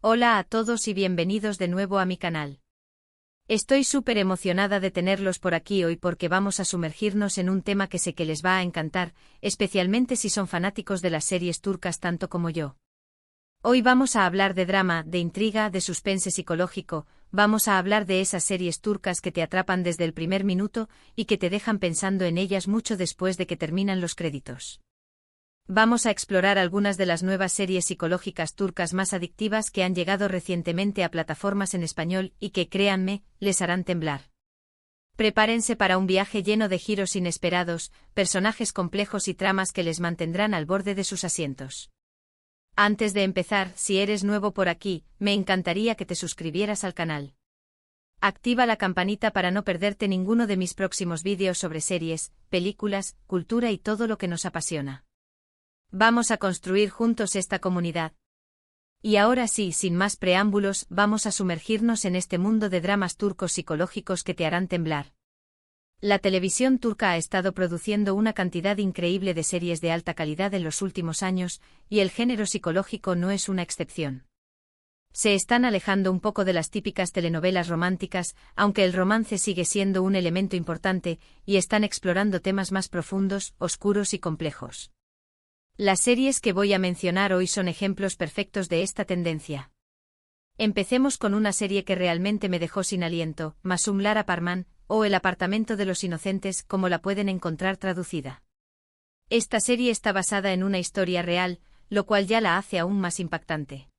Hola a todos y bienvenidos de nuevo a mi canal. Estoy súper emocionada de tenerlos por aquí hoy porque vamos a sumergirnos en un tema que sé que les va a encantar, especialmente si son fanáticos de las series turcas tanto como yo. Hoy vamos a hablar de drama, de intriga, de suspense psicológico, vamos a hablar de esas series turcas que te atrapan desde el primer minuto y que te dejan pensando en ellas mucho después de que terminan los créditos. Vamos a explorar algunas de las nuevas series psicológicas turcas más adictivas que han llegado recientemente a plataformas en español y que, créanme, les harán temblar. Prepárense para un viaje lleno de giros inesperados, personajes complejos y tramas que les mantendrán al borde de sus asientos. Antes de empezar, si eres nuevo por aquí, me encantaría que te suscribieras al canal. Activa la campanita para no perderte ninguno de mis próximos vídeos sobre series, películas, cultura y todo lo que nos apasiona. Vamos a construir juntos esta comunidad. Y ahora sí, sin más preámbulos, vamos a sumergirnos en este mundo de dramas turcos psicológicos que te harán temblar. La televisión turca ha estado produciendo una cantidad increíble de series de alta calidad en los últimos años, y el género psicológico no es una excepción. Se están alejando un poco de las típicas telenovelas románticas, aunque el romance sigue siendo un elemento importante, y están explorando temas más profundos, oscuros y complejos. Las series que voy a mencionar hoy son ejemplos perfectos de esta tendencia. Empecemos con una serie que realmente me dejó sin aliento, Masumlar Apartman, o El apartamento de los inocentes, como la pueden encontrar traducida. Esta serie está basada en una historia real, lo cual ya la hace aún más impactante.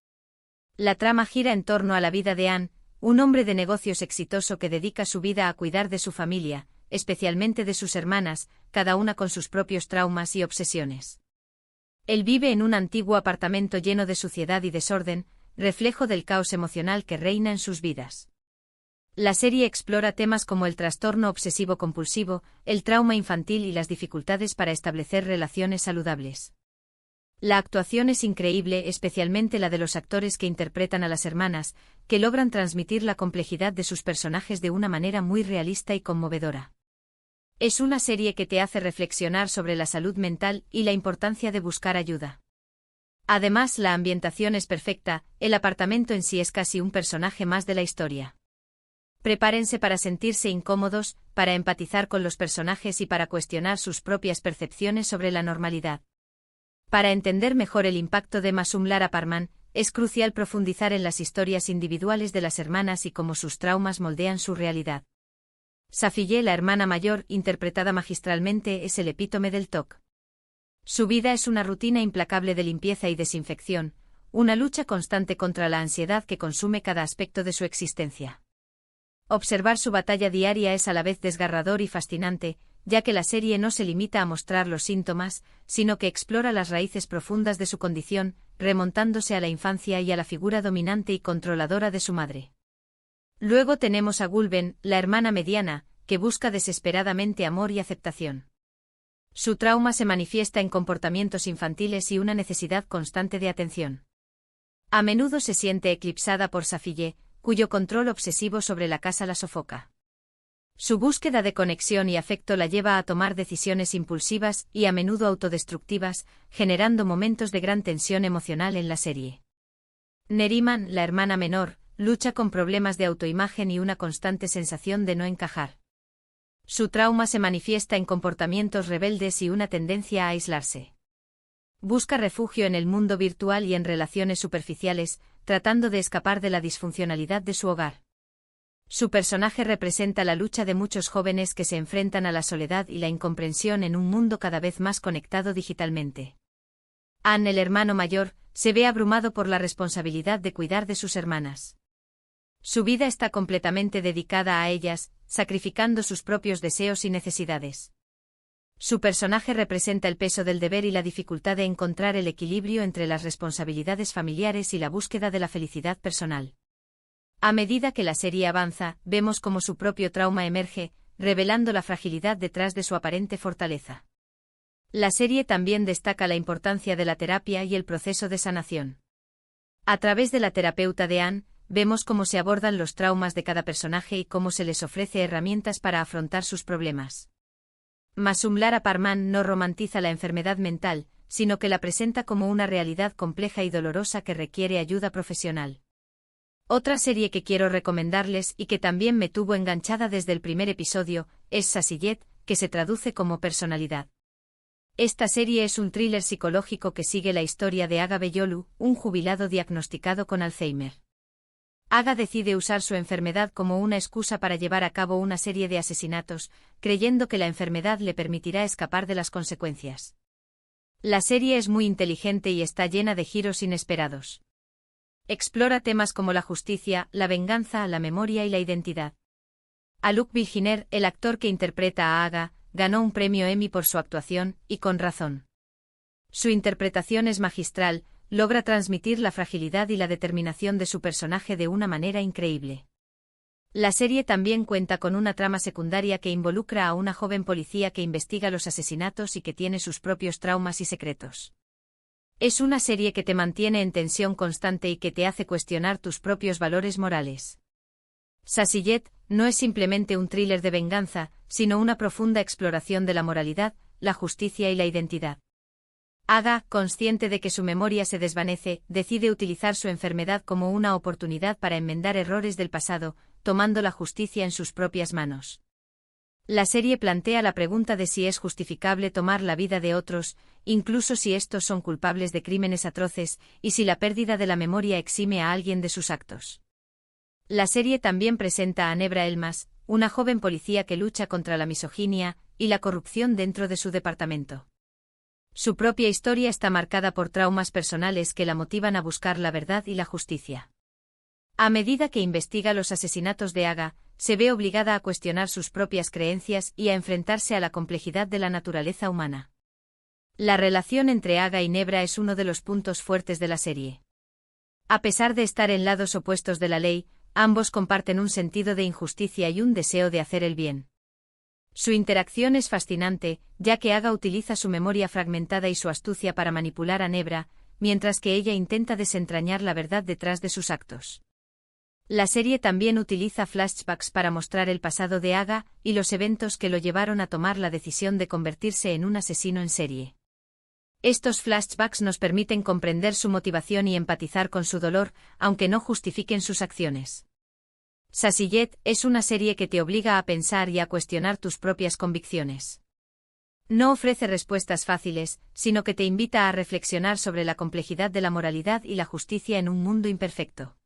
La trama gira en torno a la vida de An, un hombre de negocios exitoso que dedica su vida a cuidar de su familia, especialmente de sus hermanas, cada una con sus propios traumas y obsesiones. Él vive en un antiguo apartamento lleno de suciedad y desorden, reflejo del caos emocional que reina en sus vidas. La serie explora temas como el trastorno obsesivo-compulsivo, el trauma infantil y las dificultades para establecer relaciones saludables. La actuación es increíble, especialmente la de los actores que interpretan a las hermanas, que logran transmitir la complejidad de sus personajes de una manera muy realista y conmovedora. Es una serie que te hace reflexionar sobre la salud mental y la importancia de buscar ayuda. Además, la ambientación es perfecta, el apartamento en sí es casi un personaje más de la historia. Prepárense para sentirse incómodos, para empatizar con los personajes y para cuestionar sus propias percepciones sobre la normalidad. Para entender mejor el impacto de Masumlar Apartman, es crucial profundizar en las historias individuales de las hermanas y cómo sus traumas moldean su realidad. Safiye, la hermana mayor, interpretada magistralmente, es el epítome del TOC. Su vida es una rutina implacable de limpieza y desinfección, una lucha constante contra la ansiedad que consume cada aspecto de su existencia. Observar su batalla diaria es a la vez desgarrador y fascinante, ya que la serie no se limita a mostrar los síntomas, sino que explora las raíces profundas de su condición, remontándose a la infancia y a la figura dominante y controladora de su madre. Luego tenemos a Gulben, la hermana mediana, que busca desesperadamente amor y aceptación. Su trauma se manifiesta en comportamientos infantiles y una necesidad constante de atención. A menudo se siente eclipsada por Safiye, cuyo control obsesivo sobre la casa la sofoca. Su búsqueda de conexión y afecto la lleva a tomar decisiones impulsivas y a menudo autodestructivas, generando momentos de gran tensión emocional en la serie. Neriman, la hermana menor, lucha con problemas de autoimagen y una constante sensación de no encajar. Su trauma se manifiesta en comportamientos rebeldes y una tendencia a aislarse. Busca refugio en el mundo virtual y en relaciones superficiales, tratando de escapar de la disfuncionalidad de su hogar. Su personaje representa la lucha de muchos jóvenes que se enfrentan a la soledad y la incomprensión en un mundo cada vez más conectado digitalmente. An, el hermano mayor, se ve abrumado por la responsabilidad de cuidar de sus hermanas. Su vida está completamente dedicada a ellas, sacrificando sus propios deseos y necesidades. Su personaje representa el peso del deber y la dificultad de encontrar el equilibrio entre las responsabilidades familiares y la búsqueda de la felicidad personal. A medida que la serie avanza, vemos cómo su propio trauma emerge, revelando la fragilidad detrás de su aparente fortaleza. La serie también destaca la importancia de la terapia y el proceso de sanación. A través de la terapeuta de An, vemos cómo se abordan los traumas de cada personaje y cómo se les ofrece herramientas para afrontar sus problemas. Masumlar Apartman no romantiza la enfermedad mental, sino que la presenta como una realidad compleja y dolorosa que requiere ayuda profesional. Otra serie que quiero recomendarles y que también me tuvo enganchada desde el primer episodio es Sassy, que se traduce como personalidad. Esta serie es un thriller psicológico que sigue la historia de Aga Beyolu, un jubilado diagnosticado con Alzheimer. Aga decide usar su enfermedad como una excusa para llevar a cabo una serie de asesinatos, creyendo que la enfermedad le permitirá escapar de las consecuencias. La serie es muy inteligente y está llena de giros inesperados. Explora temas como la justicia, la venganza, la memoria y la identidad. Alok Bilginer, el actor que interpreta a Aga, ganó un premio Emmy por su actuación, y con razón. Su interpretación es magistral, logra transmitir la fragilidad y la determinación de su personaje de una manera increíble. La serie también cuenta con una trama secundaria que involucra a una joven policía que investiga los asesinatos y que tiene sus propios traumas y secretos. Es una serie que te mantiene en tensión constante y que te hace cuestionar tus propios valores morales. Sassy no es simplemente un thriller de venganza, sino una profunda exploración de la moralidad, la justicia y la identidad. Aga, consciente de que su memoria se desvanece, decide utilizar su enfermedad como una oportunidad para enmendar errores del pasado, tomando la justicia en sus propias manos. La serie plantea la pregunta de si es justificable tomar la vida de otros, incluso si estos son culpables de crímenes atroces, y si la pérdida de la memoria exime a alguien de sus actos. La serie también presenta a Nebra Elmas, una joven policía que lucha contra la misoginia y la corrupción dentro de su departamento. Su propia historia está marcada por traumas personales que la motivan a buscar la verdad y la justicia. A medida que investiga los asesinatos de Aga, se ve obligada a cuestionar sus propias creencias y a enfrentarse a la complejidad de la naturaleza humana. La relación entre Aga y Nebra es uno de los puntos fuertes de la serie. A pesar de estar en lados opuestos de la ley, ambos comparten un sentido de injusticia y un deseo de hacer el bien. Su interacción es fascinante, ya que Aga utiliza su memoria fragmentada y su astucia para manipular a Nebra, mientras que ella intenta desentrañar la verdad detrás de sus actos. La serie también utiliza flashbacks para mostrar el pasado de Aga y los eventos que lo llevaron a tomar la decisión de convertirse en un asesino en serie. Estos flashbacks nos permiten comprender su motivación y empatizar con su dolor, aunque no justifiquen sus acciones. Sassy es una serie que te obliga a pensar y a cuestionar tus propias convicciones. No ofrece respuestas fáciles, sino que te invita a reflexionar sobre la complejidad de la moralidad y la justicia en un mundo imperfecto.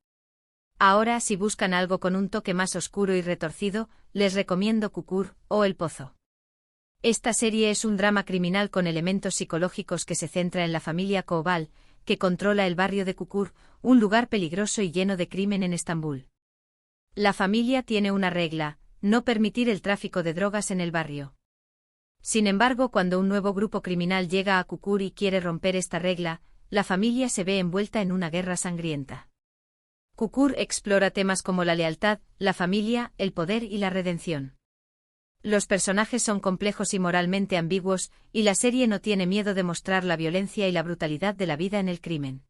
Ahora, si buscan algo con un toque más oscuro y retorcido, les recomiendo Kukur o El Pozo. Esta serie es un drama criminal con elementos psicológicos que se centra en la familia Koval, que controla el barrio de Kukur, un lugar peligroso y lleno de crimen en Estambul. La familia tiene una regla: no permitir el tráfico de drogas en el barrio. Sin embargo, cuando un nuevo grupo criminal llega a Kukur y quiere romper esta regla, la familia se ve envuelta en una guerra sangrienta. Kukur explora temas como la lealtad, la familia, el poder y la redención. Los personajes son complejos y moralmente ambiguos, y la serie no tiene miedo de mostrar la violencia y la brutalidad de la vida en el crimen.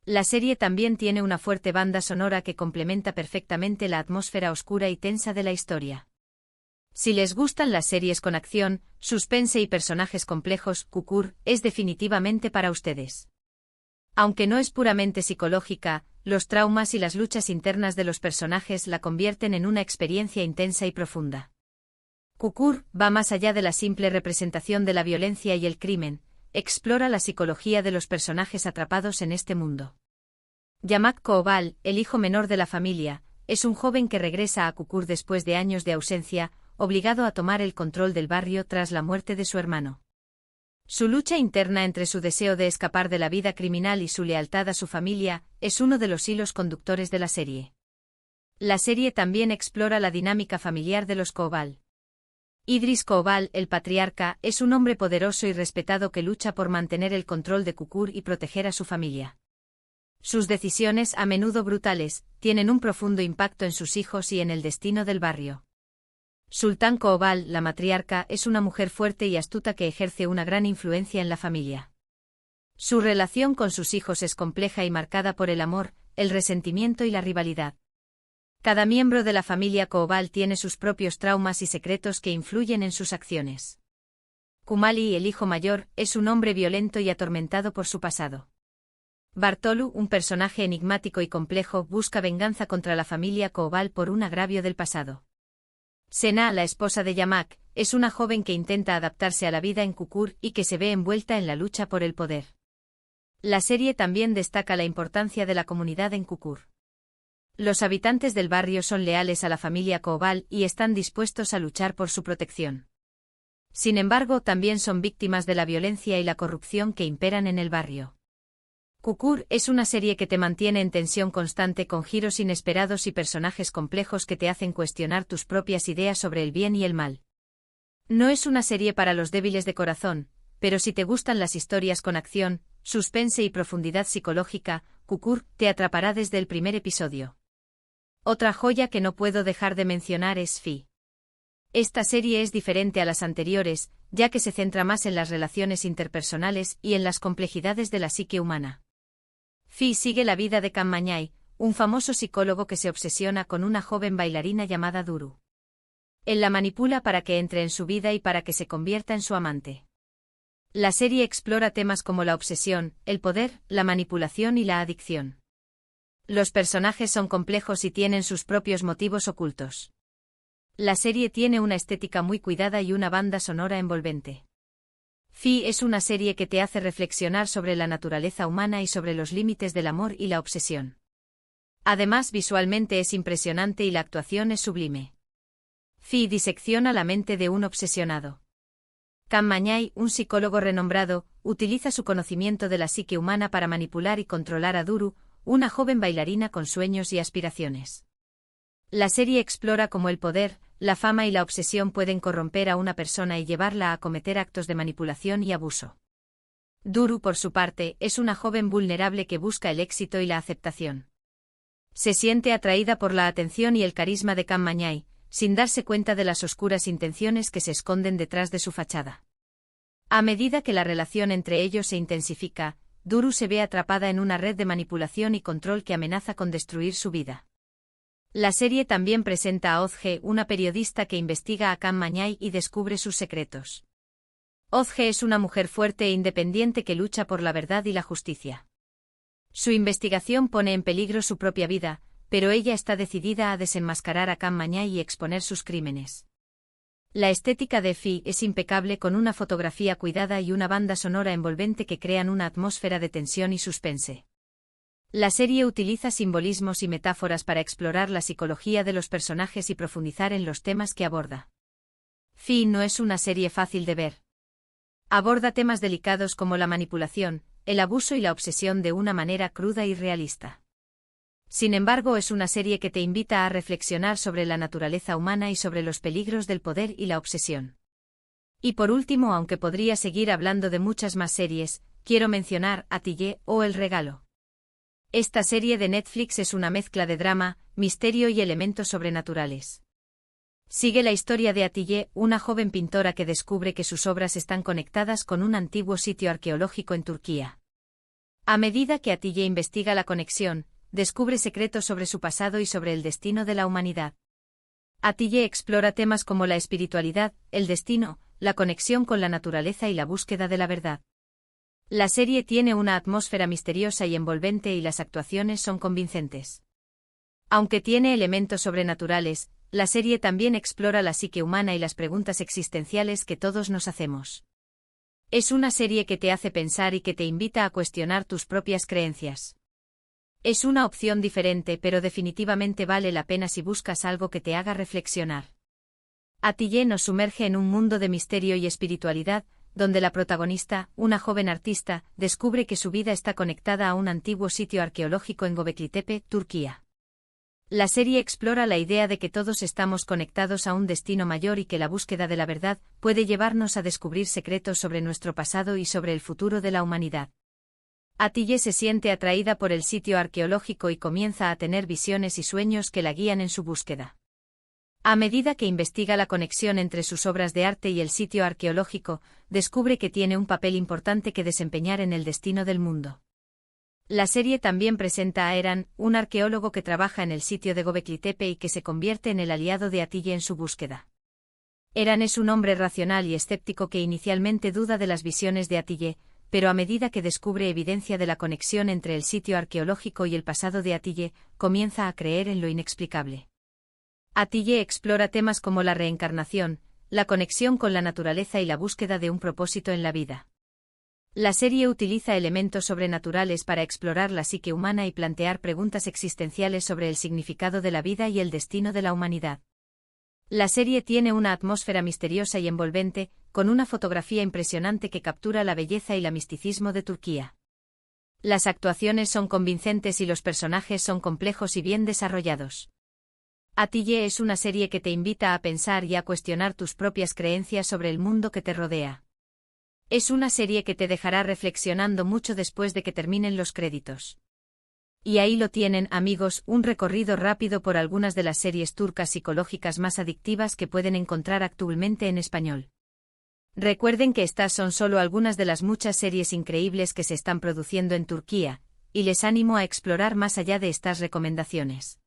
La serie también tiene una fuerte banda sonora que complementa perfectamente la atmósfera oscura y tensa de la historia. Si les gustan las series con acción, suspense y personajes complejos, Kukur es definitivamente para ustedes. Aunque no es puramente psicológica, los traumas y las luchas internas de los personajes la convierten en una experiencia intensa y profunda. Kukur va más allá de la simple representación de la violencia y el crimen, explora la psicología de los personajes atrapados en este mundo. Yamak Koval, el hijo menor de la familia, es un joven que regresa a Kukur después de años de ausencia, obligado a tomar el control del barrio tras la muerte de su hermano. Su lucha interna entre su deseo de escapar de la vida criminal y su lealtad a su familia es uno de los hilos conductores de la serie. La serie también explora la dinámica familiar de los Koval. Idris Koval, el patriarca, es un hombre poderoso y respetado que lucha por mantener el control de Kukur y proteger a su familia. Sus decisiones, a menudo brutales, tienen un profundo impacto en sus hijos y en el destino del barrio. Sultan Koval, la matriarca, es una mujer fuerte y astuta que ejerce una gran influencia en la familia. Su relación con sus hijos es compleja y marcada por el amor, el resentimiento y la rivalidad. Cada miembro de la familia Koval tiene sus propios traumas y secretos que influyen en sus acciones. Kumali, el hijo mayor, es un hombre violento y atormentado por su pasado. Bartolu, un personaje enigmático y complejo, busca venganza contra la familia Koval por un agravio del pasado. Sena, la esposa de Yamak, es una joven que intenta adaptarse a la vida en Kukur y que se ve envuelta en la lucha por el poder. La serie también destaca la importancia de la comunidad en Kukur. Los habitantes del barrio son leales a la familia Koval y están dispuestos a luchar por su protección. Sin embargo, también son víctimas de la violencia y la corrupción que imperan en el barrio. Kukur es una serie que te mantiene en tensión constante con giros inesperados y personajes complejos que te hacen cuestionar tus propias ideas sobre el bien y el mal. No es una serie para los débiles de corazón, pero si te gustan las historias con acción, suspense y profundidad psicológica, Kukur te atrapará desde el primer episodio. Otra joya que no puedo dejar de mencionar es Fi. Esta serie es diferente a las anteriores, ya que se centra más en las relaciones interpersonales y en las complejidades de la psique humana. Fi sigue la vida de Kam Mañay, un famoso psicólogo que se obsesiona con una joven bailarina llamada Duru. Él la manipula para que entre en su vida y para que se convierta en su amante. La serie explora temas como la obsesión, el poder, la manipulación y la adicción. Los personajes son complejos y tienen sus propios motivos ocultos. La serie tiene una estética muy cuidada y una banda sonora envolvente. Fi es una serie que te hace reflexionar sobre la naturaleza humana y sobre los límites del amor y la obsesión. Además, visualmente es impresionante y la actuación es sublime. Fi disecciona la mente de un obsesionado. Kam Mañay, un psicólogo renombrado, utiliza su conocimiento de la psique humana para manipular y controlar a Duru, una joven bailarina con sueños y aspiraciones. La serie explora cómo el poder, la fama y la obsesión pueden corromper a una persona y llevarla a cometer actos de manipulación y abuso. Duru, por su parte, es una joven vulnerable que busca el éxito y la aceptación. Se siente atraída por la atención y el carisma de Kam Mañay, sin darse cuenta de las oscuras intenciones que se esconden detrás de su fachada. A medida que la relación entre ellos se intensifica, Duru se ve atrapada en una red de manipulación y control que amenaza con destruir su vida. La serie también presenta a Ozge, una periodista que investiga a Kam Mañay y descubre sus secretos. Ozge es una mujer fuerte e independiente que lucha por la verdad y la justicia. Su investigación pone en peligro su propia vida, pero ella está decidida a desenmascarar a Kam Mañay y exponer sus crímenes. La estética de Fi es impecable, con una fotografía cuidada y una banda sonora envolvente que crean una atmósfera de tensión y suspense. La serie utiliza simbolismos y metáforas para explorar la psicología de los personajes y profundizar en los temas que aborda. Fi no es una serie fácil de ver. Aborda temas delicados como la manipulación, el abuso y la obsesión de una manera cruda y realista. Sin embargo, es una serie que te invita a reflexionar sobre la naturaleza humana y sobre los peligros del poder y la obsesión. Y por último, aunque podría seguir hablando de muchas más series, quiero mencionar Atiyeh o El Regalo. Esta serie de Netflix es una mezcla de drama, misterio y elementos sobrenaturales. Sigue la historia de Atiyeh, una joven pintora que descubre que sus obras están conectadas con un antiguo sitio arqueológico en Turquía. A medida que Atiyeh investiga la conexión, descubre secretos sobre su pasado y sobre el destino de la humanidad. Atiyeh explora temas como la espiritualidad, el destino, la conexión con la naturaleza y la búsqueda de la verdad. La serie tiene una atmósfera misteriosa y envolvente y las actuaciones son convincentes. Aunque tiene elementos sobrenaturales, la serie también explora la psique humana y las preguntas existenciales que todos nos hacemos. Es una serie que te hace pensar y que te invita a cuestionar tus propias creencias. Es una opción diferente, pero definitivamente vale la pena si buscas algo que te haga reflexionar. Atiyeh nos sumerge en un mundo de misterio y espiritualidad, donde la protagonista, una joven artista, descubre que su vida está conectada a un antiguo sitio arqueológico en Göbekli Tepe, Turquía. La serie explora la idea de que todos estamos conectados a un destino mayor y que la búsqueda de la verdad puede llevarnos a descubrir secretos sobre nuestro pasado y sobre el futuro de la humanidad. Atiyeh se siente atraída por el sitio arqueológico y comienza a tener visiones y sueños que la guían en su búsqueda. A medida que investiga la conexión entre sus obras de arte y el sitio arqueológico, descubre que tiene un papel importante que desempeñar en el destino del mundo. La serie también presenta a Eran, un arqueólogo que trabaja en el sitio de Göbekli Tepe y que se convierte en el aliado de Atiyeh en su búsqueda. Eran es un hombre racional y escéptico que inicialmente duda de las visiones de Atiyeh, pero a medida que descubre evidencia de la conexión entre el sitio arqueológico y el pasado de Atille, comienza a creer en lo inexplicable. Atille explora temas como la reencarnación, la conexión con la naturaleza y la búsqueda de un propósito en la vida. La serie utiliza elementos sobrenaturales para explorar la psique humana y plantear preguntas existenciales sobre el significado de la vida y el destino de la humanidad. La serie tiene una atmósfera misteriosa y envolvente, con una fotografía impresionante que captura la belleza y el misticismo de Turquía. Las actuaciones son convincentes y los personajes son complejos y bien desarrollados. Atille es una serie que te invita a pensar y a cuestionar tus propias creencias sobre el mundo que te rodea. Es una serie que te dejará reflexionando mucho después de que terminen los créditos. Y ahí lo tienen, amigos, un recorrido rápido por algunas de las series turcas psicológicas más adictivas que pueden encontrar actualmente en español. Recuerden que estas son solo algunas de las muchas series increíbles que se están produciendo en Turquía, y les animo a explorar más allá de estas recomendaciones.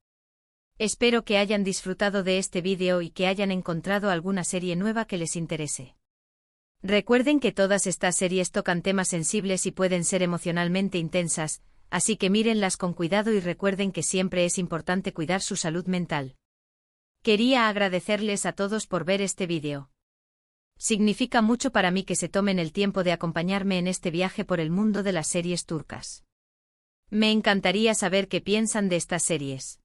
Espero que hayan disfrutado de este vídeo y que hayan encontrado alguna serie nueva que les interese. Recuerden que todas estas series tocan temas sensibles y pueden ser emocionalmente intensas, así que mírenlas con cuidado y recuerden que siempre es importante cuidar su salud mental. Quería agradecerles a todos por ver este vídeo. Significa mucho para mí que se tomen el tiempo de acompañarme en este viaje por el mundo de las series turcas. Me encantaría saber qué piensan de estas series.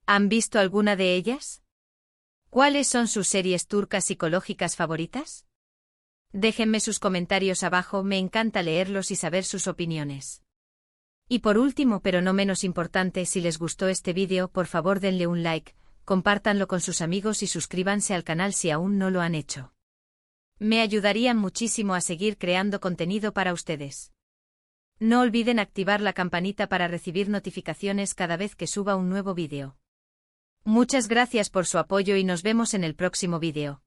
¿Han visto alguna de ellas? ¿Cuáles son sus series turcas psicológicas favoritas? Déjenme sus comentarios abajo, me encanta leerlos y saber sus opiniones. Y por último, pero no menos importante, si les gustó este vídeo, por favor denle un like, compártanlo con sus amigos y suscríbanse al canal si aún no lo han hecho. Me ayudarían muchísimo a seguir creando contenido para ustedes. No olviden activar la campanita para recibir notificaciones cada vez que suba un nuevo vídeo. Muchas gracias por su apoyo y nos vemos en el próximo vídeo.